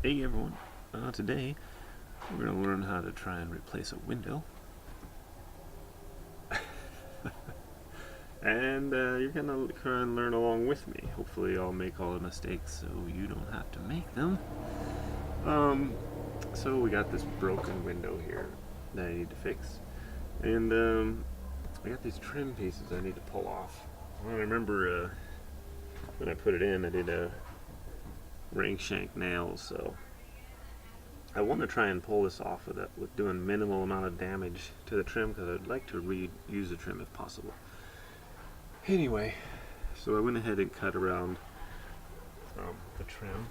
Hey everyone, today we're going to learn how to try and replace a window. And you're going to try and learn along with me. Hopefully I'll make all the mistakes so you don't have to make them. So we got this broken window here that I need to fix. And I got these trim pieces I need to pull off. Well, I remember when I put it in, I did ring shank nails, so I want to try and pull this off with doing minimal amount of damage to the trim, because I'd like to reuse the trim if possible. Anyway, so I went ahead and cut around the trim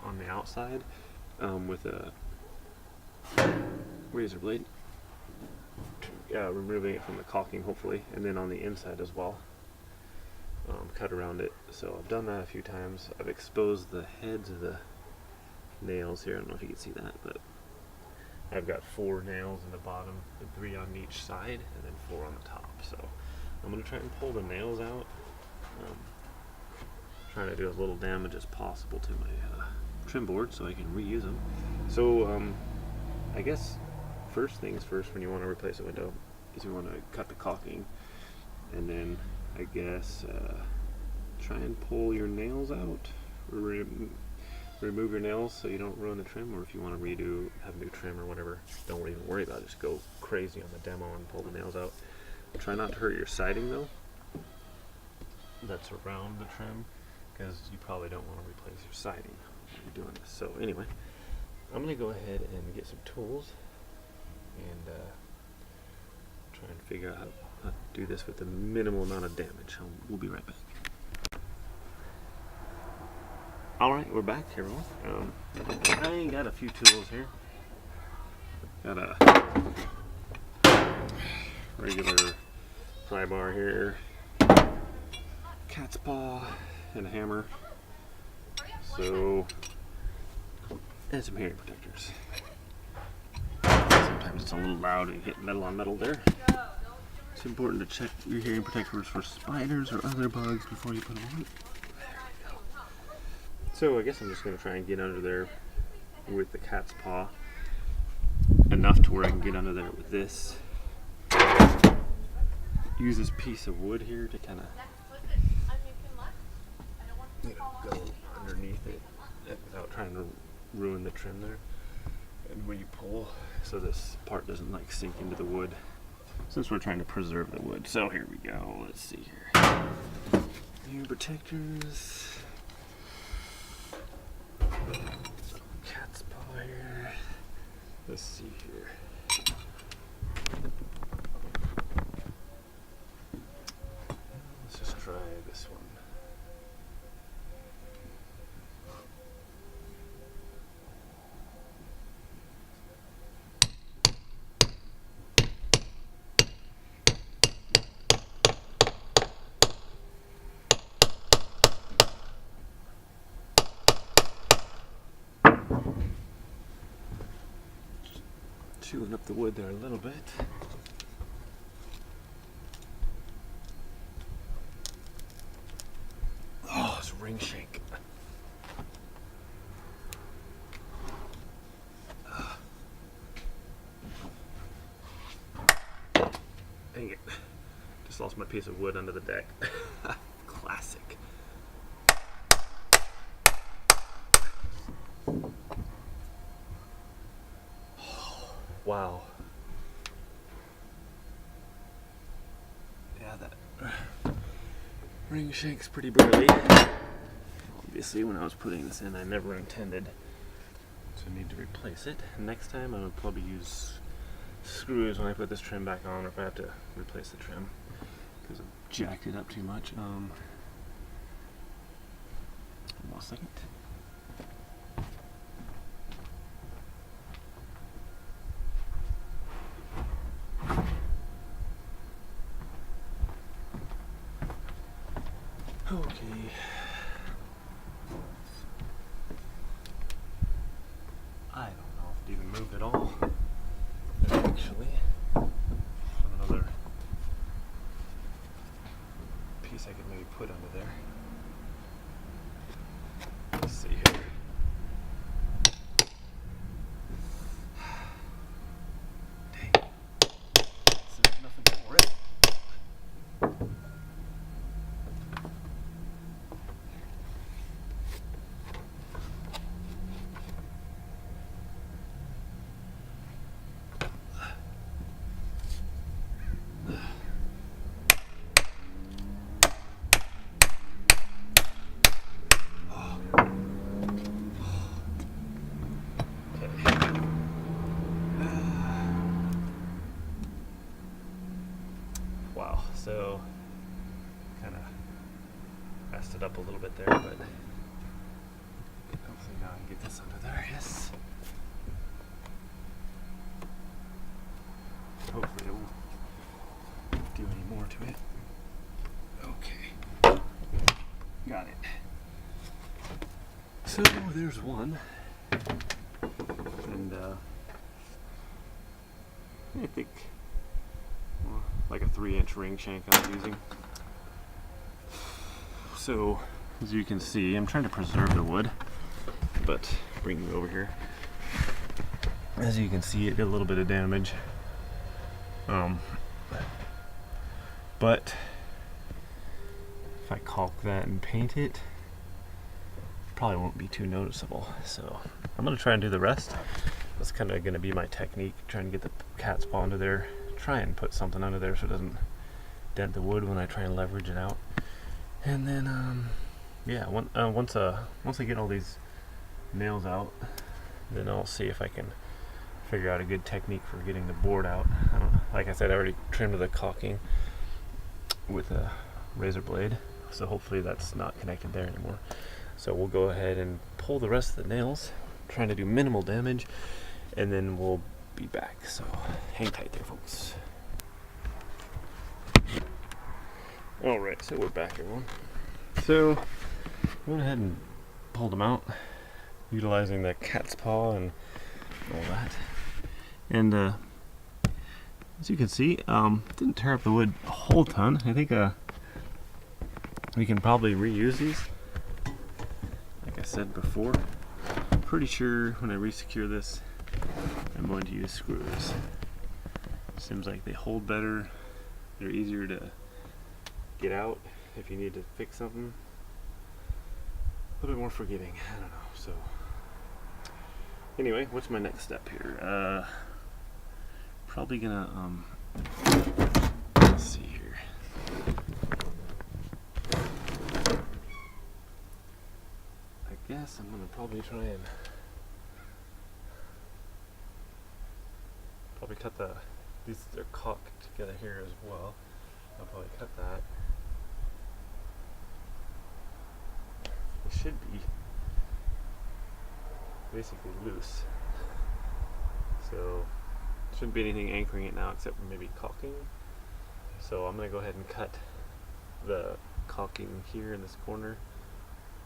on the outside with a razor blade, removing it from the caulking hopefully, and then on the inside as well. Cut around it. So I've done that a few times. I've exposed the heads of the nails here. I don't know if you can see that, but I've got 4 nails in the bottom and 3 on each side, and then 4 on the top. So I'm going to try and pull the nails out, trying to do as little damage as possible to my trim board so I can reuse them. So I guess first things first, when you want to replace a window, is you want to cut the caulking, and then I guess try and pull your nails out, or remove your nails so you don't ruin the trim. Or if you want to have new trim or whatever, don't even worry about it. Just go crazy on the demo and pull the nails out. Try not to hurt your siding though, that's around the trim, because you probably don't want to replace your siding when you're doing this. So anyway, I'm going to go ahead and get some tools and try and figure out how to do this with the minimal amount of damage. We'll be right back. Alright, we're back, everyone. I got a few tools here. Got a regular pry bar here, cat's paw, and a hammer. So, and some hearing protectors. Sometimes it's a little loud and hit metal on metal there. It's important to check your hearing protectors for spiders or other bugs before you put them on. There we go. So I guess I'm just going to try and get under there with the cat's paw. Enough to where I can get under there with this. Use this piece of wood here to kind of go underneath it without trying to ruin the trim there. And when you pull, so this part doesn't like sink into the wood, since we're trying to preserve the wood. So here we go. Let's see here. New protectors. Cat's paw here. Let's see here. Let's just try this one. Chewing up the wood there a little bit. Oh, it's ring shank. Dang it. Just lost my piece of wood under the deck. Classic. Wow. Yeah, that ring shank's pretty burly. Obviously, when I was putting this in, I never intended to need to replace it. Next time, I would probably use screws when I put this trim back on, or if I have to replace the trim, because I've jacked it up too much. One more second. Okay. I don't know if it even moved at all. Actually, another piece I could maybe put under there. Let's see here. up a little bit there, but hopefully now I can get this under there. Yes. Hopefully it won't do any more to it. Okay. Got it. So there's one. And I think like a 3-inch ring shank I was using. So as you can see, I'm trying to preserve the wood, but bring you over here. As you can see, it did a little bit of damage. But if I caulk that and paint it, probably won't be too noticeable. So I'm gonna try and do the rest. That's kind of gonna be my technique, trying to get the cat's paw under there, try and put something under there so it doesn't dent the wood when I try and leverage it out. And then yeah, once I get all these nails out, then I'll see if I can figure out a good technique for getting the board out. I don't know. Like I said, I already trimmed the caulking with a razor blade, so hopefully that's not connected there anymore. So we'll go ahead and pull the rest of the nails, trying to do minimal damage, and then we'll be back. So hang tight there, folks. Alright, so we're back, everyone. So I went ahead and pulled them out, utilizing the cat's paw and all that. And as you can see, didn't tear up the wood a whole ton. I think we can probably reuse these. Like I said before, pretty sure when I resecure this, I'm going to use screws. Seems like they hold better. They're easier to get out if you need to fix something. A little bit more forgiving. I don't know. So anyway, what's my next step here? Probably gonna let's see here. I guess I'm gonna probably try and cut these are caulked together here as well. I'll probably cut that. It should be basically loose. So shouldn't be anything anchoring it now except for maybe caulking. So I'm going to go ahead and cut the caulking here in this corner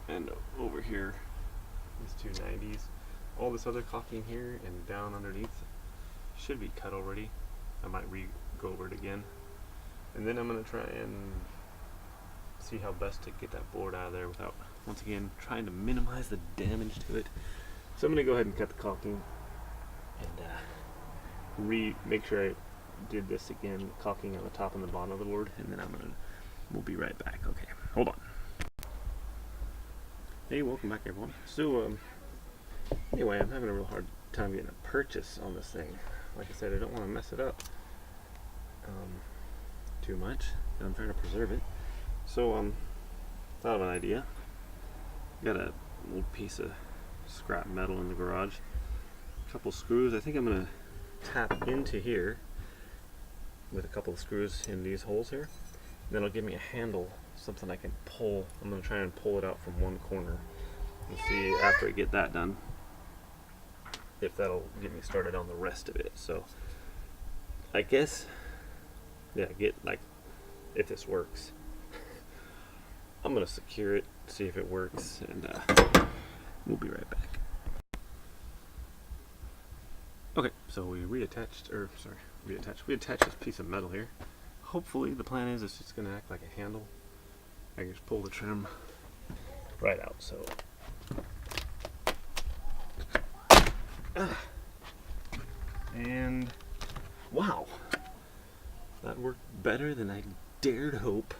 and over here, these two 90s. All this other caulking here and down underneath should be cut already. I might go over it again. And then I'm going to try and see how best to get that board out of there without, once again, trying to minimize the damage to it. So I'm going to go ahead and cut the caulking and make sure I did this again, caulking on the top and the bottom of the board, and then we'll be right back. Okay, hold on. Hey, welcome back, everyone. So anyway, I'm having a real hard time getting a purchase on this thing. Like I said, I don't want to mess it up too much, and I'm trying to preserve it. So thought of an idea. Got a little piece of scrap metal in the garage, a couple screws. I think I'm gonna tap into here with a couple of screws in these holes here. Then it'll give me a handle, something I can pull. I'm gonna try and pull it out from one corner and see after I get that done if that'll get me started on the rest of it. So I guess, yeah, if this works. I'm gonna secure it, see if it works, and we'll be right back. Okay, so we attached this piece of metal here. Hopefully the plan is it's just gonna act like a handle. I can just pull the trim right out, so. And wow, that worked better than I dared hope.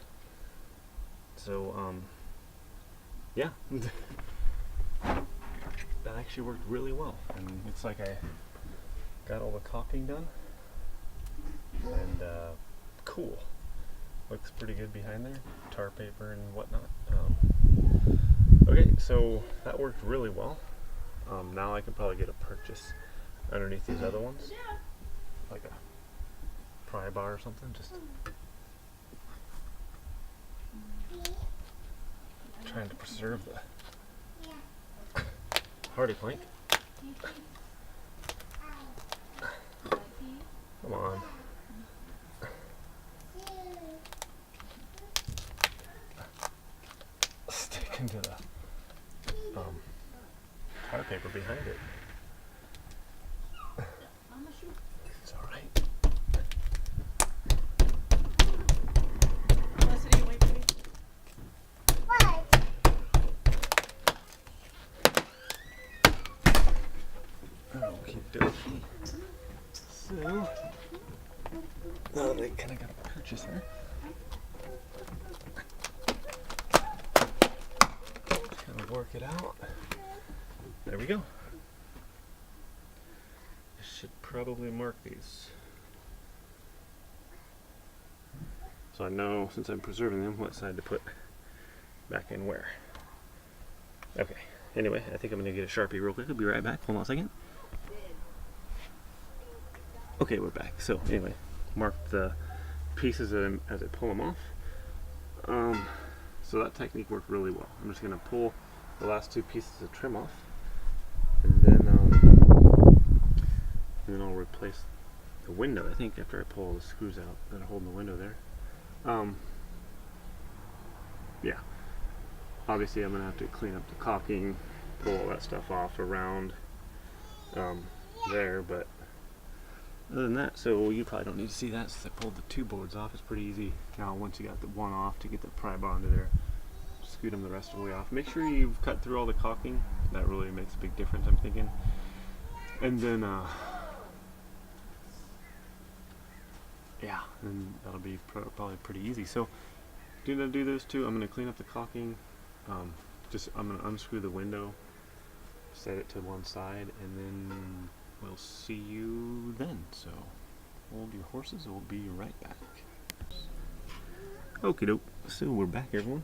So yeah, that actually worked really well, and it's like I got all the caulking done, and cool, looks pretty good behind there, tar paper and whatnot. Okay, so that worked really well. Now I can probably get a purchase underneath these other ones, like a pry bar or something. Just trying to preserve the hardy plank. Come on. Stick into the tar paper behind it. It's alright. Okie dokie. So, now they kind of got a purchase here. Kind of work it out. There we go. I should probably mark these, so I know, since I'm preserving them, what side to put back in where. Okay. Anyway, I think I'm going to get a Sharpie real quick. I'll be right back. Hold on a second. Okay, we're back. So anyway, mark the pieces as I pull them off. So that technique worked really well. I'm just going to pull the last two pieces of trim off, and then I'll replace the window. I think after I pull all the screws out that are holding the window there. Yeah. Obviously, I'm going to have to clean up the caulking, pull all that stuff off around there, but other than that, so you probably don't need to see that since I pulled the two boards off. It's pretty easy now once you got the one off to get the pry bar onto there. Scoot them the rest of the way off. Make sure you've cut through all the caulking. That really makes a big difference, I'm thinking. And then, yeah, and that'll be probably pretty easy. So, do those two. I'm going to clean up the caulking. I'm going to unscrew the window, set it to one side, and then we'll see you then. So hold your horses, we'll be right back. Okie doke, so we're back, everyone.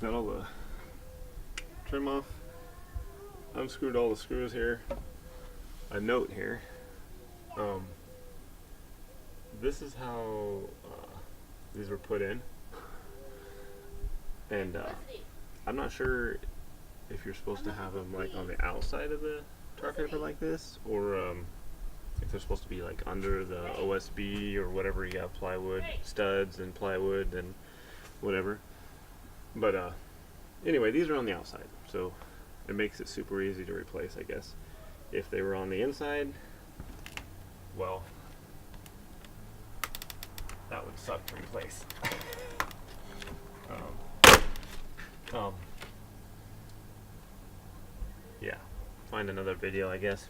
Got all the trim off, unscrewed all the screws here. A note here, this is how these were put in. And I'm not sure if you're supposed to have them like on the outside of the tar paper like this, or if they're supposed to be like under the OSB or whatever. You have plywood studs and plywood and whatever. But anyway, these are on the outside, so it makes it super easy to replace, I guess. If they were on the inside, well, that would suck to replace. Yeah, find another video, I guess.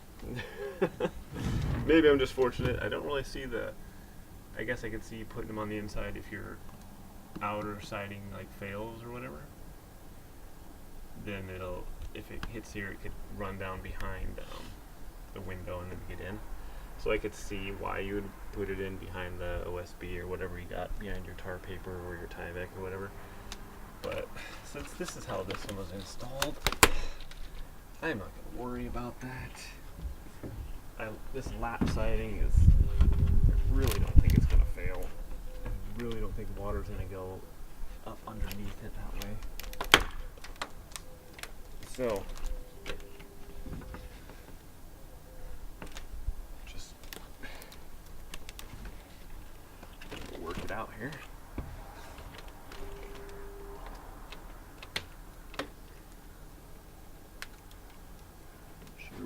Maybe I'm just fortunate. I don't really see I guess I could see you putting them on the inside if your outer siding like fails or whatever. Then if it hits here, it could run down behind the window and then get in. So I could see why you would put it in behind the OSB or whatever you got behind your tar paper or your Tyvek or whatever. But since this is how this one was installed, I'm not going to worry about that. This lap siding I really don't think it's going to fail. I really don't think water's going to go up underneath it that way. So, just work it out here.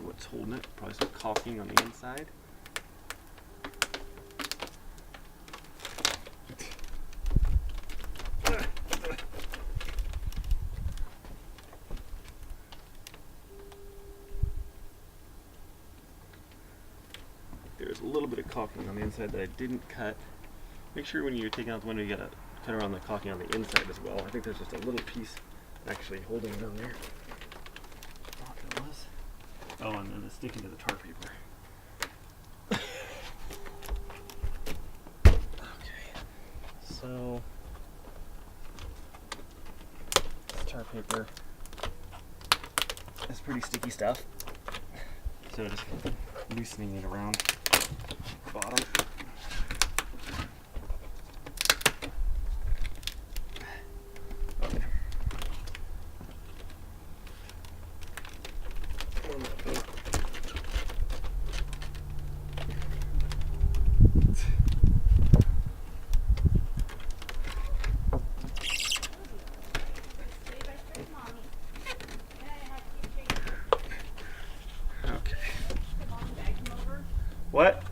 What's holding it? Probably some caulking on the inside. There's a little bit of caulking on the inside that I didn't cut. Make sure when you're taking out the window, you gotta cut around the caulking on the inside as well. I think there's just a little piece actually holding it on there. Oh, and then it's sticking to the tar paper. Okay, so this tar paper is pretty sticky stuff. So just loosening it around the bottom. Okay. on that thing. Okay. What?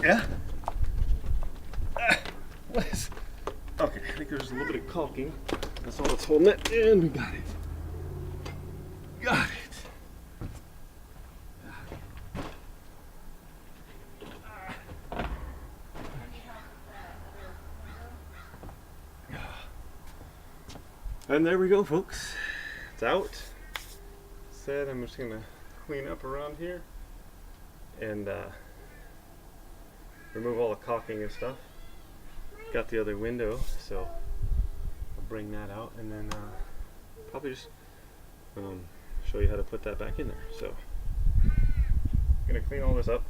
Yeah? What is... Okay, I think there's a little bit of caulking. That's all that's holding it, and we got it. Got it. And there we go, folks. It's out. Said I'm just gonna clean up around here and remove all the caulking and stuff. Got the other window, so I'll bring that out and then probably just show you how to put that back in there. So I'm gonna clean all this up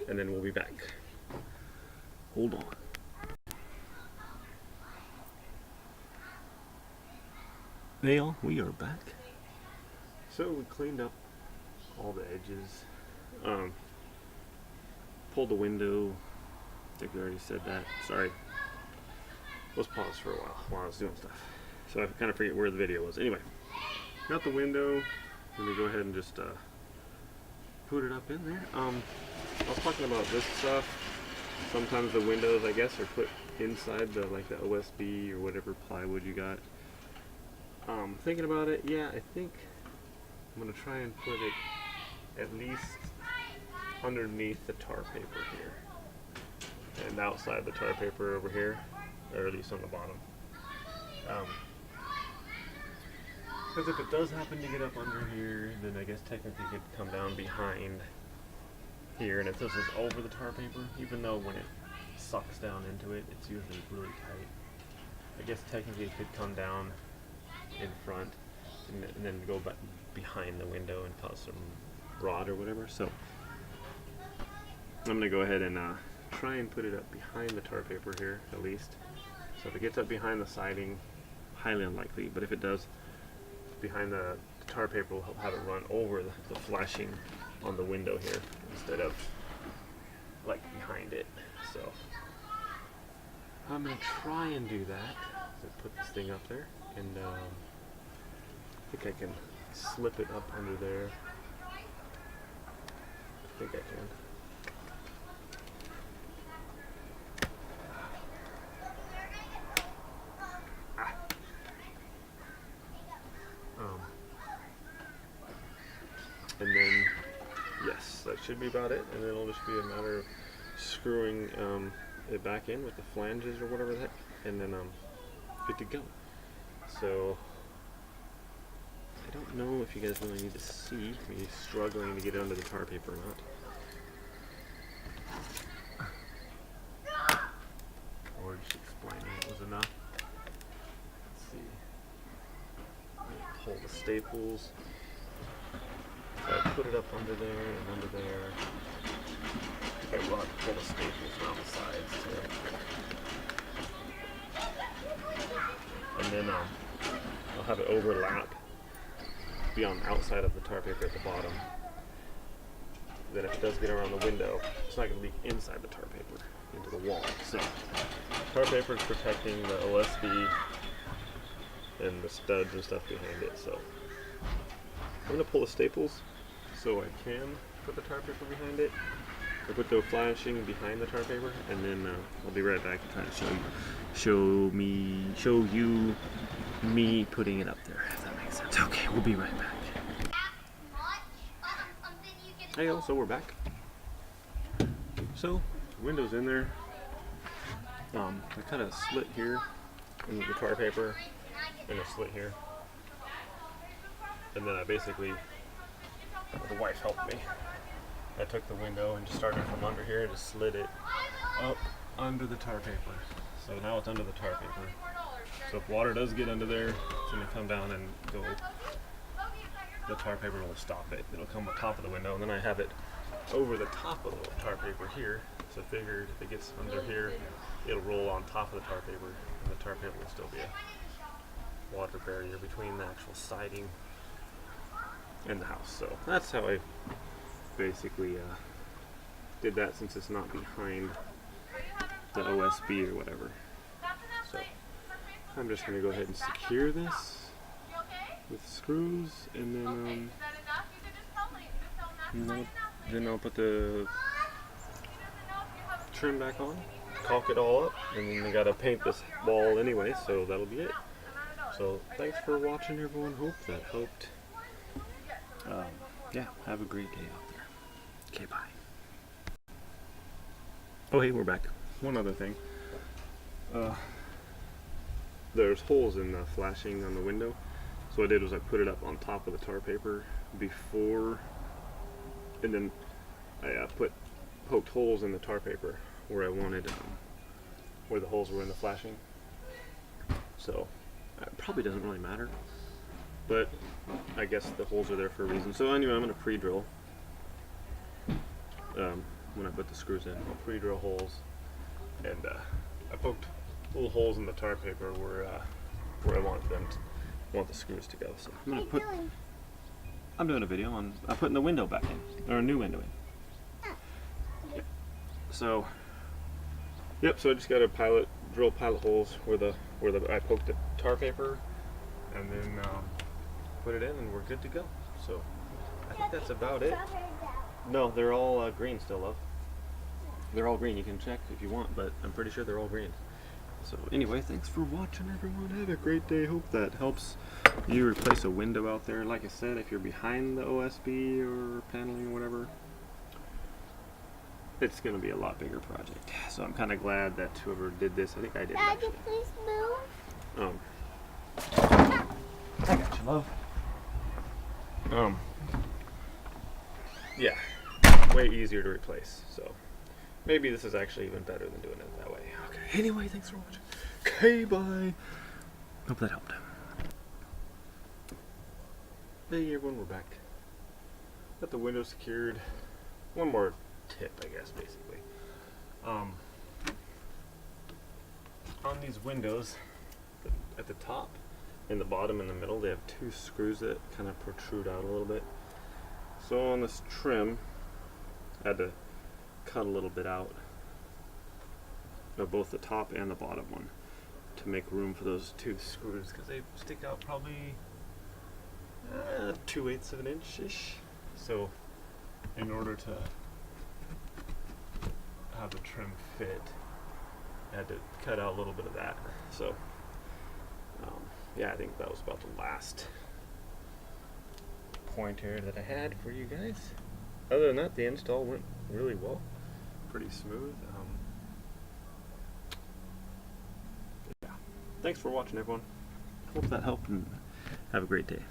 and then we'll be back. Hold on. Well, we are back. So we cleaned up all the edges, pulled the window. I think we already said that. Sorry. Let's pause for a while I was doing stuff. So I kind of forget where the video was. Anyway, got the window. Let me go ahead and just put it up in there. I was talking about this stuff. Sometimes the windows, I guess, are put inside the OSB or whatever plywood you got. Thinking about it, yeah, I think I'm going to try and put it at least underneath the tar paper here and outside the tar paper over here, or at least on the bottom. Because if it does happen to get up under here, then I guess technically it could come down behind here, and if this is over the tar paper, even though when it sucks down into it, it's usually really tight, I guess technically it could come down in front and then go back behind the window and cause some rot or whatever. So I'm going to go ahead and try and put it up behind the tar paper here at least. So if it gets up behind the siding, highly unlikely, but if it does, behind the tar paper, we'll have it run over the flashing on the window here instead of like behind it. So I'm going to try and do that. So put this thing up there, and I think I can slip it up under there. I think I can. And then, yes, that should be about it. And then it'll just be a matter of screwing it back in with the flanges or whatever the heck, and then good to go. So I don't know if you guys really need to see me struggling to get it under the tar paper or not. Or just explaining it was enough. Let's see. I'm gonna pull the staples. So I put it up under there and under there. I think I will have to pull the staples around the sides too. And then I'll have it overlap, be on the outside of the tar paper at the bottom. Then if it does get around the window, it's not going to leak inside the tar paper into the wall. So tar paper is protecting the OSB and the studs and stuff behind it. So I'm going to pull the staples so I can put the tar paper behind it, or put the flashing behind the tar paper, and then I'll be right back and try to show you me putting it up there, if that makes sense. Okay, we'll be right back. Hey, so we're back. So, window's in there. I cut a slit here in the tar paper, and a slit here. And then I basically, the wife helped me. I took the window and just started from under here and just slid it up under the tar paper. So now it's under the tar paper. So if water does get under there, it's going to come down and go, the tar paper will stop it. It'll come on top of the window, and then I have it over the top of the tar paper here. So I figured if it gets under here, it'll roll on top of the tar paper, and the tar paper will still be a water barrier between the actual siding in the house. So that's how I basically did that, since it's not behind the OSB or whatever. So I'm just going to go ahead and secure this with screws, and then I'll put the trim back on, caulk it all up, and then we got to paint this wall anyway, so that'll be it. So thanks for watching, everyone. Hope that helped. Yeah, have a great day out there. Okay, bye. Oh hey, we're back. One other thing. There's holes in the flashing on the window. So what I did was I put it up on top of the tar paper before, and then I poked holes in the tar paper where I wanted, where the holes were in the flashing. So it probably doesn't really matter, but I guess the holes are there for a reason. So anyway, I'm going to pre-drill. When I put the screws in, I'll pre-drill holes, and I poked little holes in the tar paper where I want the screws to go. So I'm doing a video on putting the window back in, or a new window in. Yeah. So yep. So I just got to drill pilot holes where I poked the tar paper, and then put it in, and we're good to go. So I think that's about it. No, they're all green still, love. They're all green. You can check if you want, but I'm pretty sure they're all green. So anyway, thanks for watching, everyone. Have a great day. Hope that helps you replace a window out there. Like I said, if you're behind the OSB or paneling or whatever, it's going to be a lot bigger project. So I'm kind of glad that whoever did this, I think I did. Daddy, please move. I got you, love. Yeah, way easier to replace. So maybe this is actually even better than doing it that way. Okay. Anyway, thanks for watching. Okay, bye. Hope that helped. Hey everyone, we're back. Got the window secured. One more tip, I guess, basically. On these windows, at the top, in the bottom, and the middle, they have two screws that kind of protrude out a little bit. So on this trim, I had to cut a little bit out of both the top and the bottom one to make room for those two screws, because they stick out probably 2/8 of an inch-ish. So in order to have the trim fit, I had to cut out a little bit of that. So yeah, I think that was about the last pointer that I had for you guys. Other than that, the install went really well, pretty smooth. Yeah. Thanks for watching, everyone. Hope that helped, and have a great day.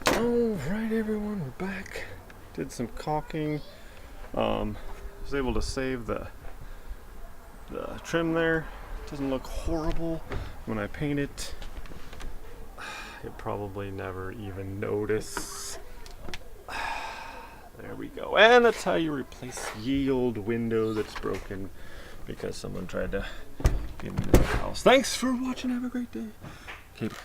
Alright, everyone, we're back. Did some caulking. Was able to save the trim there. Doesn't look horrible when I paint it. You'll probably never even notice. There we go. And that's how you replace ye old window that's broken because someone tried to get into the house. Thanks for watching. Have a great day. Okay, bye.